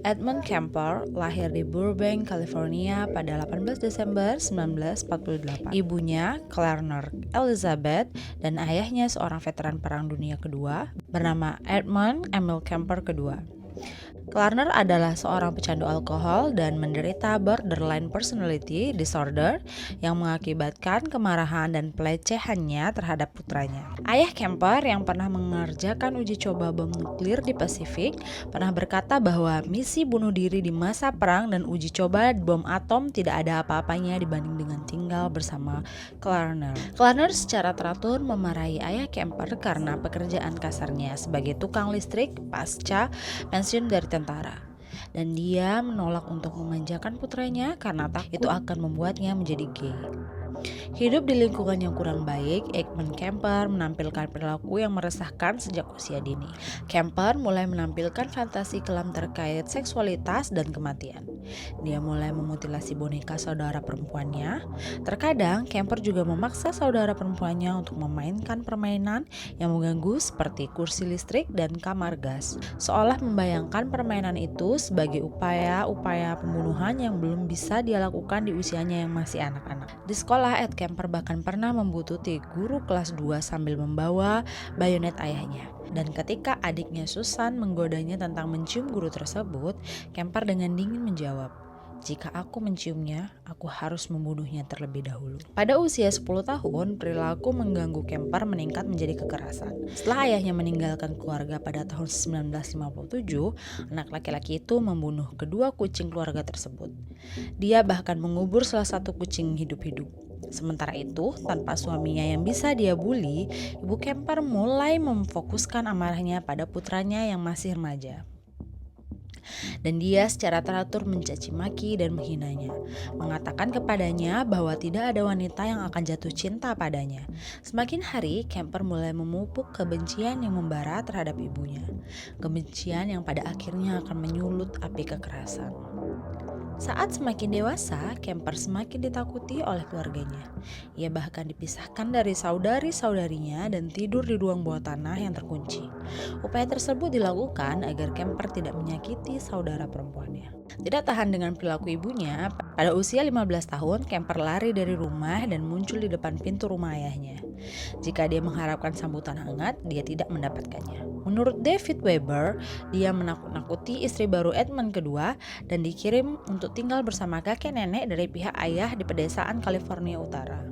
Edmund Kemper lahir di Burbank, California pada 18 Desember 1948. Ibunya, Clarner Elizabeth, dan ayahnya seorang veteran Perang Dunia Kedua bernama Edmund Emil Kemper II. Clarner adalah seorang pecandu alkohol dan menderita borderline personality disorder yang mengakibatkan kemarahan dan pelecehannya terhadap putranya. Ayah Kemper yang pernah mengerjakan uji coba bom nuklir di Pasifik pernah berkata bahwa misi bunuh diri di masa perang dan uji coba bom atom tidak ada apa-apanya dibanding dengan tinggal bersama Clarner. Clarner secara teratur memarahi ayah Kemper karena pekerjaan kasarnya sebagai tukang listrik pasca pensiun dari tentara, dan dia menolak untuk memanjakan putranya karena takut itu akan membuatnya menjadi gay. Hidup di lingkungan yang kurang baik, Edmund Kemper menampilkan perilaku yang meresahkan sejak usia dini. Kemper mulai menampilkan fantasi kelam terkait seksualitas dan kematian. Dia mulai memutilasi boneka saudara perempuannya. Terkadang, Kemper juga memaksa saudara perempuannya untuk memainkan permainan yang mengganggu seperti kursi listrik dan kamar gas, seolah membayangkan permainan itu sebagai upaya pembunuhan yang belum bisa dia lakukan di usianya yang masih anak-anak. Di sekolah, Ed Kemper bahkan pernah membuntuti guru kelas 2 sambil membawa bayonet ayahnya. Dan ketika adiknya Susan menggodanya tentang mencium guru tersebut, Kemper dengan dingin menjawab, "Jika aku menciumnya, aku harus membunuhnya terlebih dahulu." Pada usia 10 tahun, perilaku mengganggu Kemper meningkat menjadi kekerasan. Setelah ayahnya meninggalkan keluarga pada tahun 1957, anak laki-laki itu membunuh kedua kucing keluarga tersebut. Dia bahkan mengubur salah satu kucing hidup-hidup. Sementara itu, tanpa suaminya yang bisa dia bully, Ibu Kemper mulai memfokuskan amarahnya pada putranya yang masih remaja. Dan dia secara teratur mencaci maki dan menghinanya, mengatakan kepadanya bahwa tidak ada wanita yang akan jatuh cinta padanya. Semakin hari, Kemper mulai memupuk kebencian yang membara terhadap ibunya, kebencian yang pada akhirnya akan menyulut api kekerasan. Saat semakin dewasa, Kemper semakin ditakuti oleh keluarganya. Ia bahkan dipisahkan dari saudari-saudarinya dan tidur di ruang bawah tanah yang terkunci. Upaya tersebut dilakukan agar Kemper tidak menyakiti saudara perempuannya. Tidak tahan dengan perilaku ibunya, pada usia 15 tahun, Kemper lari dari rumah dan muncul di depan pintu rumah ayahnya. Jika dia mengharapkan sambutan hangat, dia tidak mendapatkannya. Menurut David Weber, dia menakut-nakuti istri baru Edmund kedua dan dikirim untuk tinggal bersama kakek nenek dari pihak ayah di pedesaan California Utara.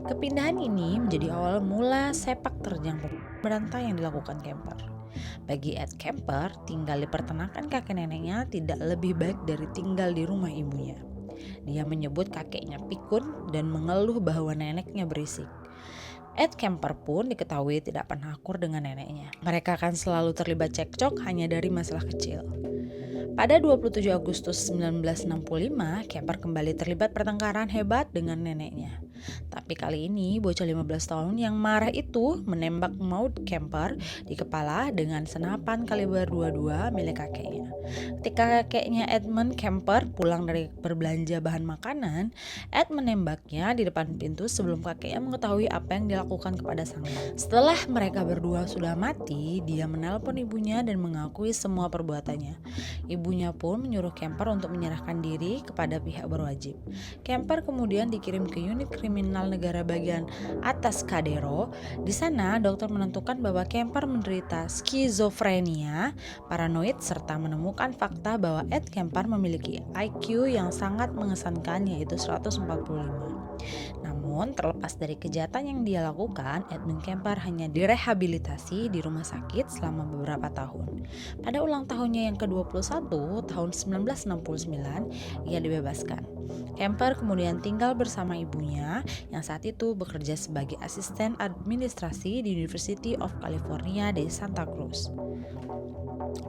Kepindahan ini menjadi awal mula sepak terjang berantai yang dilakukan Kemper. Bagi Ed Kemper, tinggal di peternakan kakek neneknya tidak lebih baik dari tinggal di rumah ibunya. Dia menyebut kakeknya pikun dan mengeluh bahwa neneknya berisik. Ed Kemper pun diketahui tidak pernah akur dengan neneknya. Mereka akan selalu terlibat cekcok hanya dari masalah kecil. Pada 27 Agustus 1965, Kemper kembali terlibat pertengkaran hebat dengan neneknya. Tapi kali ini bocah 15 tahun yang marah itu menembak maut Kemper di kepala dengan senapan kaliber 22 milik kakeknya. Ketika kakeknya Edmund Kemper pulang dari berbelanja bahan makanan, Ed menembaknya di depan pintu sebelum kakeknya mengetahui apa yang dilakukan kepada sang anak. Setelah mereka berdua sudah mati, dia menelpon ibunya dan mengakui semua perbuatannya. Ibunya pun menyuruh Kemper untuk menyerahkan diri kepada pihak berwajib. Kemper kemudian dikirim ke unit kriminal negara bagian atas Cadero. Di sana, dokter menentukan bahwa Kemper menderita skizofrenia, paranoid, serta menemukan fakta bahwa Ed Kemper memiliki IQ yang sangat mengesankan, yaitu 145. Namun, terlepas dari kejahatan yang dia lakukan, Edmund Kemper hanya direhabilitasi di rumah sakit selama beberapa tahun. Pada ulang tahunnya yang ke-21, tahun 1969, ia dibebaskan. Kemper kemudian tinggal bersama ibunya yang saat itu bekerja sebagai asisten administrasi di University of California di Santa Cruz.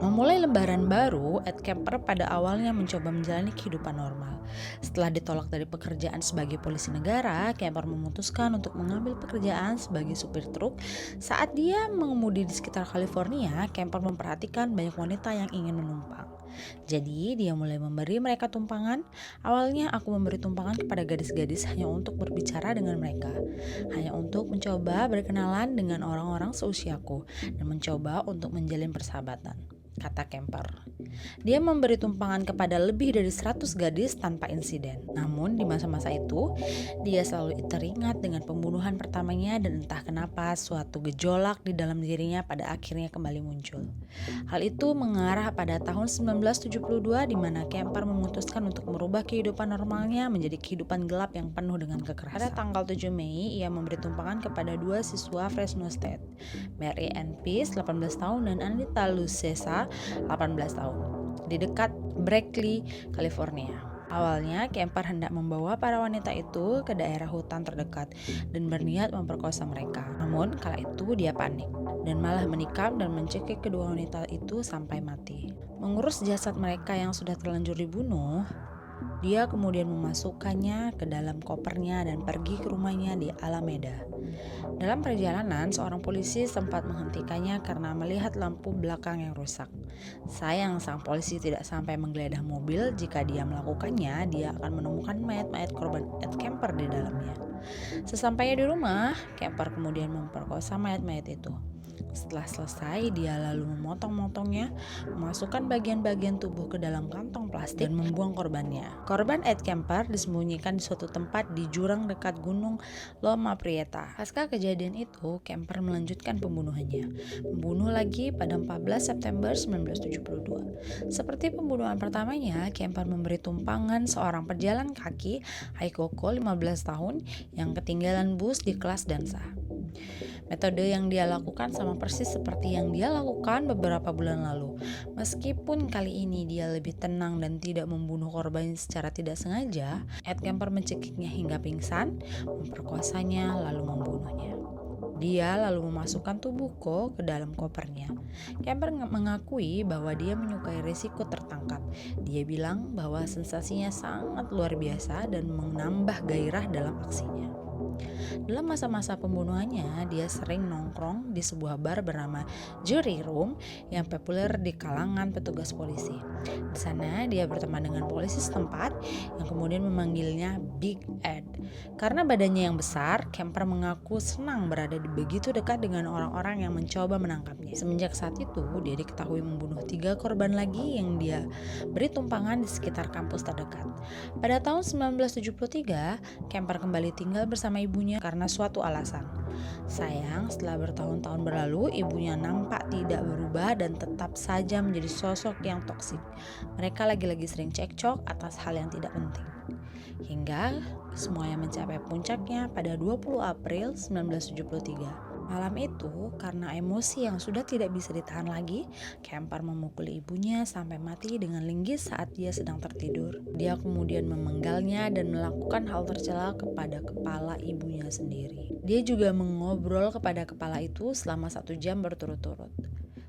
Memulai lembaran baru, Ed Kemper pada awalnya mencoba menjalani kehidupan normal. Setelah ditolak dari pekerjaan sebagai polisi negara, Kemper memutuskan untuk mengambil pekerjaan sebagai supir truk. Saat dia mengemudi di sekitar California, Kemper memperhatikan banyak wanita yang ingin menumpang. Jadi dia mulai memberi mereka tumpangan. Awalnya aku memberi tumpangan kepada gadis-gadis hanya untuk berbicara dengan mereka, hanya untuk mencoba berkenalan dengan orang-orang seusiaku dan mencoba untuk menjalin persahabatan. kata Kemper. Dia memberi tumpangan kepada lebih dari 100 gadis tanpa insiden. Namun di masa-masa itu, dia selalu teringat dengan pembunuhan pertamanya dan entah kenapa suatu gejolak di dalam dirinya pada akhirnya kembali muncul. Hal itu mengarah pada tahun 1972 di mana Kemper memutuskan untuk merubah kehidupan normalnya menjadi kehidupan gelap yang penuh dengan kekerasan. Pada tanggal 7 Mei, ia memberi tumpangan kepada dua siswa Fresno State, Mary Ann Peace, 18 tahun, dan Anita Lucesa, 18 tahun, di dekat Berkeley, California. Awalnya, Kemper hendak membawa para wanita itu ke daerah hutan terdekat dan berniat memperkosa mereka. Namun, kala itu dia panik dan malah menikam dan mencekik kedua wanita itu sampai mati. Mengurus jasad mereka yang sudah terlanjur dibunuh, dia kemudian memasukkannya ke dalam kopernya dan pergi ke rumahnya di Alameda. Dalam perjalanan, seorang polisi sempat menghentikannya karena melihat lampu belakang yang rusak. Sayang, sang polisi tidak sampai menggeledah mobil. Jika dia melakukannya, dia akan menemukan mayat-mayat korban Ed Kemper di dalamnya. Sesampainya di rumah, Kemper kemudian memperkosa mayat-mayat itu. Setelah selesai, dia lalu memotong-motongnya, memasukkan bagian-bagian tubuh ke dalam kantong plastik dan membuang korbannya. Korban Ed Kemper disembunyikan di suatu tempat di jurang dekat gunung Loma Prieta. Pasca kejadian itu, Kemper melanjutkan pembunuhannya, membunuh lagi pada 14 September 1972. Seperti pembunuhan pertamanya, Kemper memberi tumpangan seorang pejalan kaki, Haikoko, 15 tahun, yang ketinggalan bus di kelas dansa. Metode yang dia lakukan sama persis seperti yang dia lakukan beberapa bulan lalu. Meskipun kali ini dia lebih tenang dan tidak membunuh korban secara tidak sengaja, Ed Kemper mencekiknya hingga pingsan, memperkosanya, lalu membunuhnya. Dia lalu memasukkan tubuh Ko ke dalam kopernya. Kemper mengakui bahwa dia menyukai risiko tertangkap. Dia bilang bahwa sensasinya sangat luar biasa dan menambah gairah dalam aksinya. Dalam masa-masa pembunuhannya, dia sering nongkrong di sebuah bar bernama Jury Room yang populer di kalangan petugas polisi. Di sana dia berteman dengan polisi setempat yang kemudian memanggilnya Big Ed. Karena badannya yang besar, Kemper mengaku senang berada begitu dekat dengan orang-orang yang mencoba menangkapnya. Semenjak saat itu, dia diketahui membunuh 3 korban lagi yang dia beri tumpangan di sekitar kampus terdekat. Pada tahun 1973, Kemper kembali tinggal bersama ibunya karena suatu alasan. Sayang, setelah bertahun-tahun berlalu, ibunya nampak tidak berubah dan tetap saja menjadi sosok yang toksik. Mereka lagi-lagi sering cekcok atas hal yang tidak penting. Hingga semuanya mencapai puncaknya pada 20 April 1973. Malam itu, karena emosi yang sudah tidak bisa ditahan lagi, Kemper memukuli ibunya sampai mati dengan linggis saat dia sedang tertidur. Dia kemudian memenggalnya dan melakukan hal tercela kepada kepala ibunya sendiri. Dia juga mengobrol kepada kepala itu selama 1 jam berturut-turut.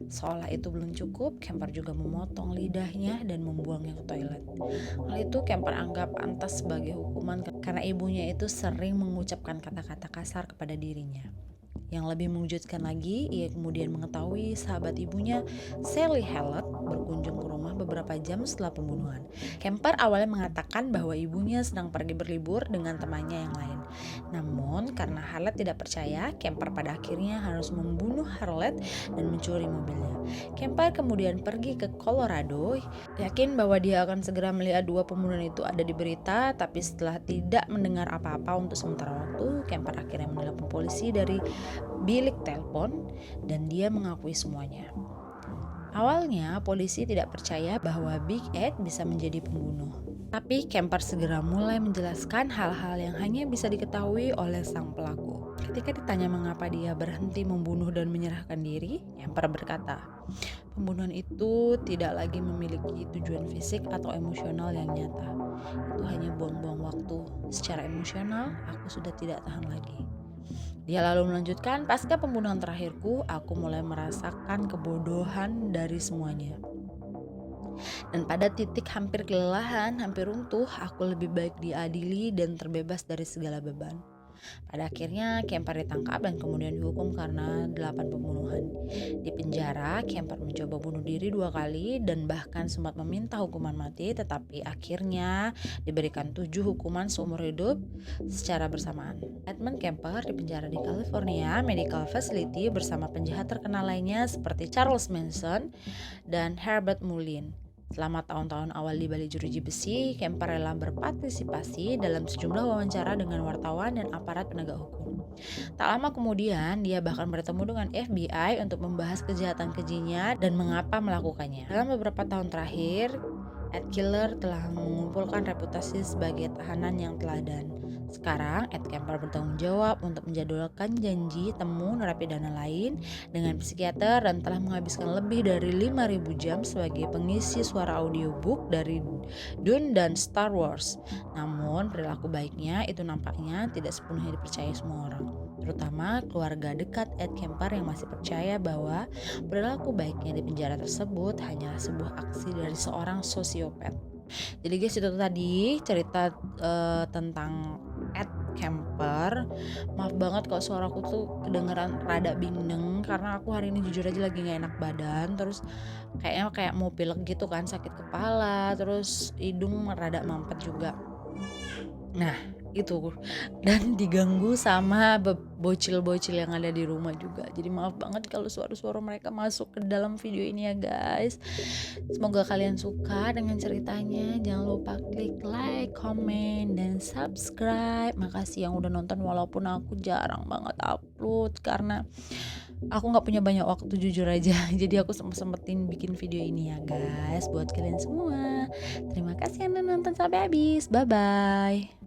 Seolah itu belum cukup, Kemper juga memotong lidahnya dan membuangnya ke toilet. Hal itu Kemper anggap pantas sebagai hukuman karena ibunya itu sering mengucapkan kata-kata kasar kepada dirinya. Yang lebih mengejutkan lagi, ia kemudian mengetahui sahabat ibunya, Sally Hallett, berkunjung ke rumah beberapa jam setelah pembunuhan. Kemper awalnya mengatakan bahwa ibunya sedang pergi berlibur dengan temannya yang lain. Namun, karena Hallett tidak percaya, Kemper pada akhirnya harus membunuh Hallett dan mencuri mobilnya. Kemper kemudian pergi ke Colorado, yakin bahwa dia akan segera melihat 2 pembunuhan itu ada di berita, tapi setelah tidak mendengar apa-apa untuk sementara waktu, Kemper akhirnya menelepon polisi dari bilik telepon dan dia mengakui semuanya. Awalnya polisi tidak percaya bahwa Big Ed bisa menjadi pembunuh. Tapi Kemper segera mulai menjelaskan hal-hal yang hanya bisa diketahui oleh sang pelaku. Ketika ditanya mengapa dia berhenti membunuh dan menyerahkan diri, Kemper berkata, pembunuhan itu tidak lagi memiliki tujuan fisik atau emosional yang nyata. Itu hanya buang-buang waktu. Secara emosional, aku sudah tidak tahan lagi. Dia lalu melanjutkan, pasca pembunuhan terakhirku, aku mulai merasakan kebodohan dari semuanya. Dan pada titik hampir kelelahan, hampir runtuh, aku lebih baik diadili dan terbebas dari segala beban. Pada akhirnya Kemper ditangkap dan kemudian dihukum karena 8 pembunuhan. Di penjara, Kemper mencoba bunuh diri 2 kali dan bahkan sempat meminta hukuman mati, tetapi akhirnya diberikan 7 hukuman seumur hidup secara bersamaan. Edmund Kemper dipenjara di California Medical Facility bersama penjahat terkenal lainnya seperti Charles Manson dan Herbert Mullin. Selama tahun-tahun awal di balik jeruji besi, Kemper rela berpartisipasi dalam sejumlah wawancara dengan wartawan dan aparat penegak hukum. Tak lama kemudian, dia bahkan bertemu dengan FBI untuk membahas kejahatan kejinya dan mengapa melakukannya. Dalam beberapa tahun terakhir, Ed Killer telah mengumpulkan reputasi sebagai tahanan yang teladan. Sekarang, Ed Kemper bertanggung jawab untuk menjadwalkan janji temu narapidana lain dengan psikiater dan telah menghabiskan lebih dari 5.000 jam sebagai pengisi suara audiobook dari Dune dan Star Wars. Namun, perilaku baiknya itu nampaknya tidak sepenuhnya dipercaya semua orang, terutama keluarga dekat Ed Kemper yang masih percaya bahwa perilaku baiknya di penjara tersebut hanyalah sebuah aksi dari seorang sosiopat. Jadi guys, itu tadi cerita tentang Ed Kemper. Maaf banget kalau suaraku tuh kedengeran rada bindeng karena aku hari ini jujur aja lagi gak enak badan. Terus kayaknya kayak mau pilek gitu kan, sakit kepala, terus hidung rada mampet juga. Nah itu, dan diganggu sama bocil-bocil yang ada di rumah juga. Jadi maaf banget kalau suara-suara mereka masuk ke dalam video ini ya guys. Semoga kalian suka dengan ceritanya. Jangan lupa klik like, comment, dan subscribe. Makasih yang udah nonton walaupun aku jarang banget upload karena aku gak punya banyak waktu jujur aja. Jadi aku sempetin bikin video ini ya guys, buat kalian semua. Terima kasih yang udah nonton sampai habis. Bye bye.